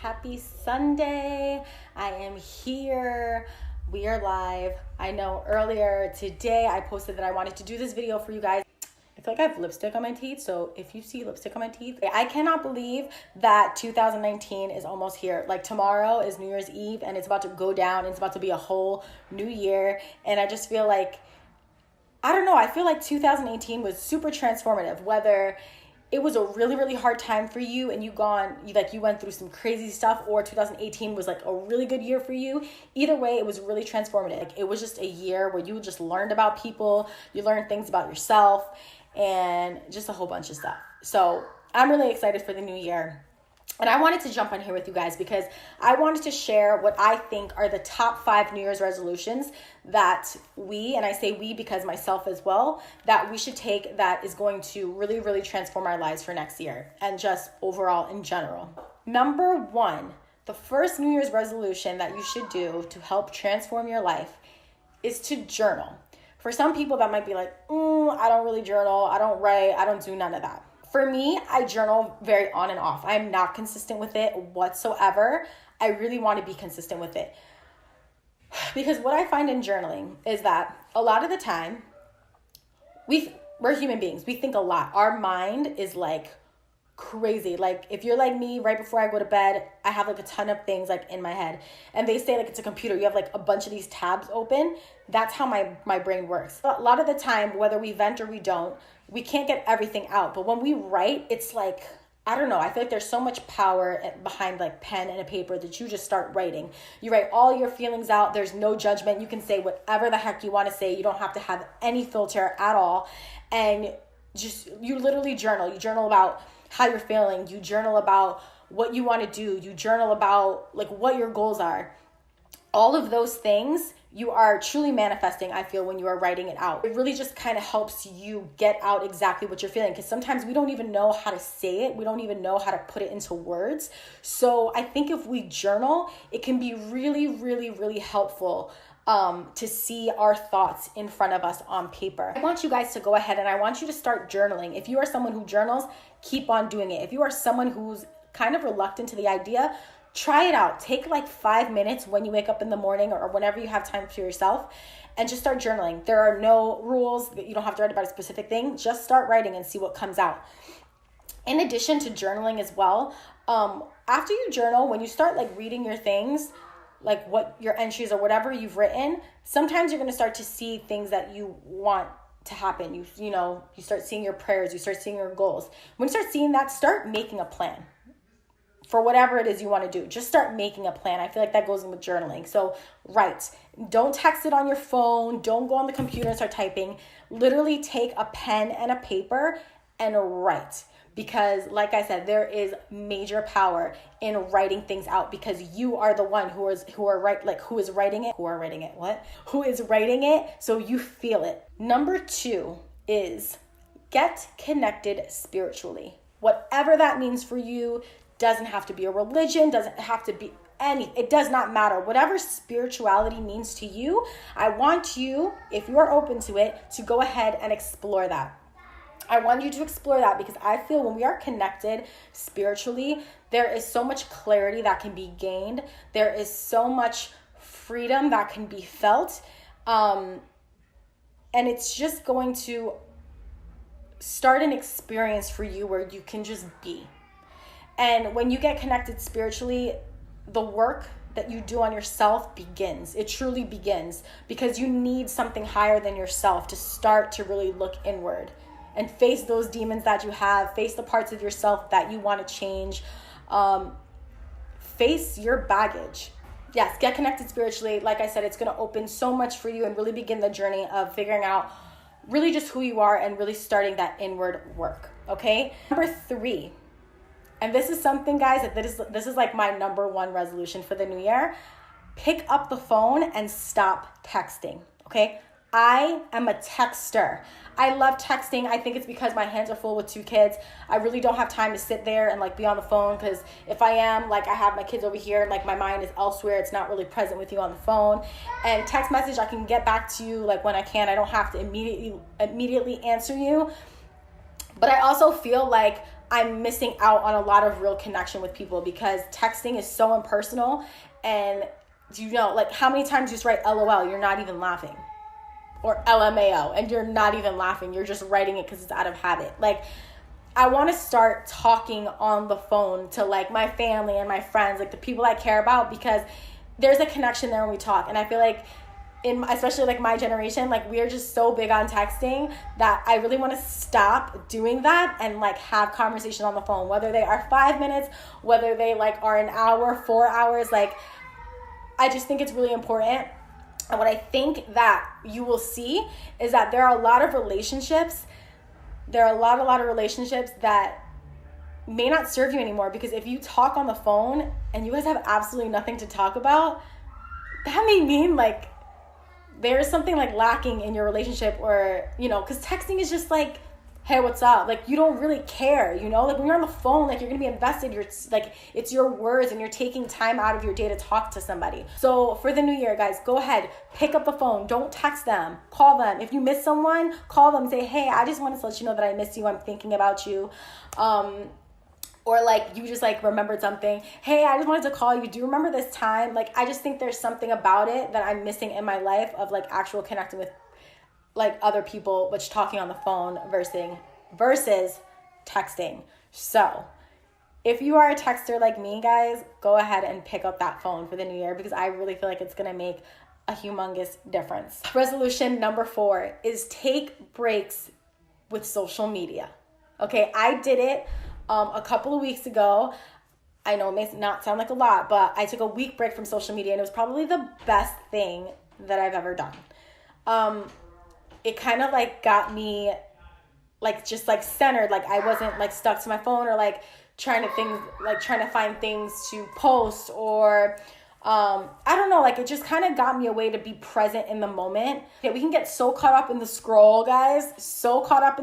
Happy Sunday. I am here. We are live. I know earlier today I posted that I wanted to do this video for you guys. I feel like I have lipstick on my teeth, so if you see lipstick on my teeth, I cannot believe that 2019 is almost here. Like tomorrow is New Year's Eve and it's about to go down. It's about to be a whole new year. And I just feel like, I don't know, I feel like 2018 was super transformative, whether it was a really, really hard time for you and you went through some crazy stuff, or 2018 was like a really good year for you. Either way, it was really transformative. Like, it was just a year where you just learned about people, you learned things about yourself, and just a whole bunch of stuff. So I'm really excited for the new year. And I wanted to jump on here with you guys because I wanted to share what I think are the top 5 New Year's resolutions that we, and I say we because myself as well, that we should take that is going to really, really transform our lives for next year and just overall in general. Number 1, the first New Year's resolution that you should do to help transform your life is to journal. For some people that might be like, I don't really journal, I don't write, I don't do none of that. For me, I journal very on and off. I'm not consistent with it whatsoever. I really want to be consistent with it. Because what I find in journaling is that a lot of the time, we're human beings. We think a lot. Our mind is like crazy. Like if you're like me, right before I go to bed, I have like a ton of things like in my head. And they say like it's a computer. You have like a bunch of these tabs open. That's how my brain works. A lot of the time, whether we vent or we don't, we can't get everything out. But when we write, it's like, I don't know, I feel like there's so much power behind like pen and a paper that you just start writing. You write all your feelings out. There's no judgment. You can say whatever the heck you want to say. You don't have to have any filter at all. And just, you literally journal. You journal about how you're feeling. You journal about what you want to do. You journal about like what your goals are. All of those things you are truly manifesting, I feel, when you are writing it out. It really just kind of helps you get out exactly what you're feeling, because sometimes we don't even know how to say it. We don't even know how to put it into words. So I think if we journal, it can be really, really, really helpful to see our thoughts in front of us on paper. I want you guys to go ahead and I want you to start journaling. If you are someone who journals, keep on doing it. If you are someone who's kind of reluctant to the idea, try it out. Take like 5 minutes when you wake up in the morning or whenever you have time for yourself and just start journaling. There are no rules that you don't have to write about a specific thing. Just start writing and see what comes out. In addition to journaling as well, after you journal, when you start like reading your things, like what your entries or whatever you've written, sometimes you're going to start to see things that you want to happen. You start seeing your prayers, you start seeing your goals. When you start seeing that, start making a plan. For whatever it is you want to do, just start making a plan. I feel like that goes in with journaling. So write. Don't text it on your phone. Don't go on the computer and start typing. Literally take a pen and a paper and write. Because like I said, there is major power in writing things out, because you are the one who is writing it, so you feel it. Number 2 is get connected spiritually. Whatever that means for you. Doesn't have to be a religion, doesn't have to be it does not matter. Whatever spirituality means to you, I want you, if you are open to it, to go ahead and explore that. I want you to explore that because I feel when we are connected spiritually, there is so much clarity that can be gained. There is so much freedom that can be felt. And it's just going to start an experience for you where you can just be. And when you get connected spiritually, the work that you do on yourself begins. It truly begins, because you need something higher than yourself to start to really look inward and face those demons that you have, face the parts of yourself that you want to change, face your baggage. Yes, get connected spiritually. Like I said, it's going to open so much for you and really begin the journey of figuring out really just who you are and really starting that inward work, okay? Number 3. And this is something, guys, that this is like my number 1 resolution for the new year. Pick up the phone and stop texting, okay? I am a texter. I love texting. I think it's because my hands are full with 2 kids. I really don't have time to sit there and like be on the phone, because if I am, like I have my kids over here and like my mind is elsewhere. It's not really present with you on the phone. And text message, I can get back to you like when I can. I don't have to immediately answer you. But I also feel like I'm missing out on a lot of real connection with people because texting is so impersonal. And you know, like how many times you just write LOL, you're not even laughing, or LMAO, and you're not even laughing, you're just writing it because it's out of habit. Like, I want to start talking on the phone to like my family and my friends, like the people I care about, because there's a connection there when we talk. And I feel like especially like my generation, like we're just so big on texting that I really want to stop doing that and like have conversation on the phone, whether they are 5 minutes, whether they like are an hour, 4 hours. Like, I just think it's really important. And what I think that you will see is that there are a lot of relationships. There are a lot of relationships that may not serve you anymore, because if you talk on the phone and you guys have absolutely nothing to talk about, that may mean like there's something like lacking in your relationship, or, you know, because texting is just like, hey, what's up? Like, you don't really care, you know? Like, when you're on the phone, like, you're going to be invested. You're like, it's your words, and you're taking time out of your day to talk to somebody. So for the new year, guys, go ahead, pick up the phone. Don't text them. Call them. If you miss someone, call them. Say, hey, I just wanted to let you know that I miss you. I'm thinking about you. Or like you just like remembered something. Hey, I just wanted to call you. Do you remember this time? Like, I just think there's something about it that I'm missing in my life of like actual connecting with like other people, which talking on the phone versus texting. So if you are a texter like me, guys, go ahead and pick up that phone for the new year, because I really feel like it's going to make a humongous difference. Resolution number 4 is take breaks with social media. Okay, I did it a couple of weeks ago. I know it may not sound like a lot, but I took a week break from social media, and it was probably the best thing that I've ever done. It kind of like got me like just like centered. Like, I wasn't like stuck to my phone or like trying to find things to post, or I don't know, like it just kind of got me a way to be present in the moment. Okay, we can get so caught up in the scroll, guys, so caught up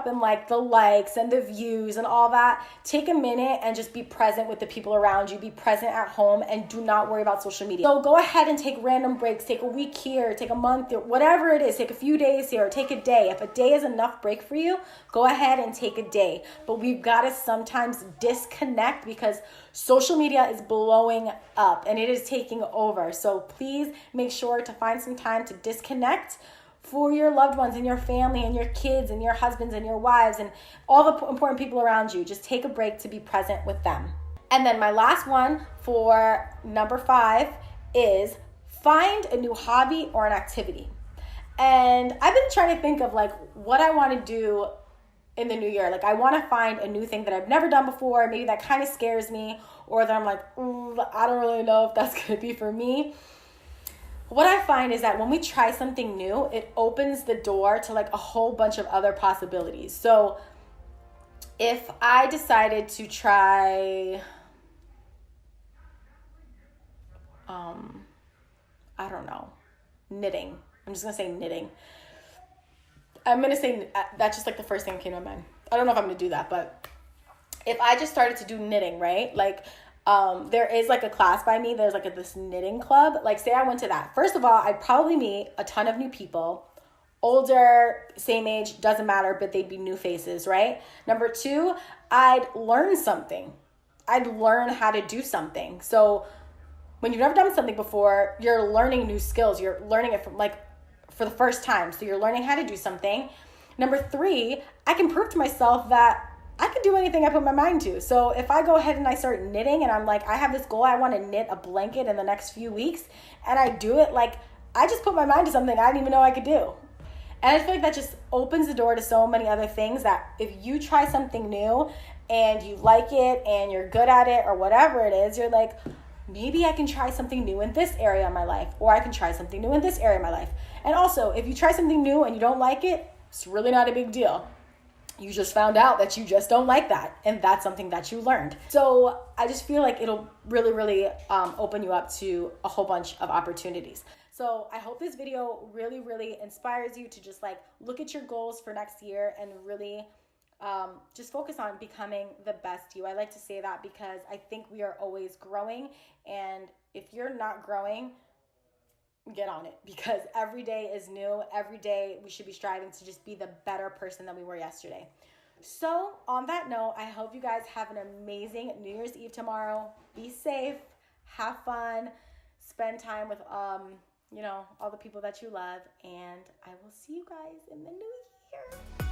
in like the likes and the views and all that. Take a minute and just be present with the people around you. Be present at home and do not worry about social media. So go ahead and take random breaks. Take a week here, take a month, or whatever it is. Take a few days here, or take a day. If a day is enough break for you, go ahead and take a day. But we've got to sometimes disconnect, because social media is blowing up and it is taking over. So please make sure to find some time to disconnect for your loved ones and your family and your kids and your husbands and your wives and all the important people around you. Just take a break to be present with them. And then my last one for number 5 is find a new hobby or an activity. And I've been trying to think of like what I want to do in the new year. Like, I want to find a new thing that I've never done before, maybe that kind of scares me, or that I'm like, I don't really know if that's going to be for me. What I find is that when we try something new, it opens the door to like a whole bunch of other possibilities. So if I decided to try, I don't know, knitting. I'm just going to say knitting. I'm going to say that's just like the first thing that came to my mind. I don't know if I'm going to do that, but if I just started to do knitting, right? Like, there is like a class by me. There's like this knitting club. Like, say I went to that. First of all, I'd probably meet a ton of new people. Older, same age, doesn't matter, but they'd be new faces, right? Number 2, I'd learn something. I'd learn how to do something. So when you've never done something before, you're learning new skills. You're learning it from like for the first time. So you're learning how to do something. Number 3, I can prove to myself that I can do anything I put my mind to. So if I go ahead and I start knitting and I'm like, I have this goal, I want to knit a blanket in the next few weeks, and I do it, like I just put my mind to something I didn't even know I could do. And I feel like that just opens the door to so many other things, that if you try something new and you like it and you're good at it or whatever it is, you're like, maybe I can try something new in this area of my life, or I can try something new in this area of my life. And also, if you try something new and you don't like it, it's really not a big deal. You just found out that you just don't like that, and that's something that you learned. So I just feel like it'll really, really open you up to a whole bunch of opportunities. So I hope this video really, really inspires you to just like look at your goals for next year and really just focus on becoming the best you. I like to say that because I think we are always growing, and if you're not growing, get on it, because every day is new. Every day we should be striving to just be the better person than we were yesterday. So on that note, I hope you guys have an amazing New Year's Eve tomorrow. Be safe, have fun, spend time with all the people that you love, and I will see you guys in the new year.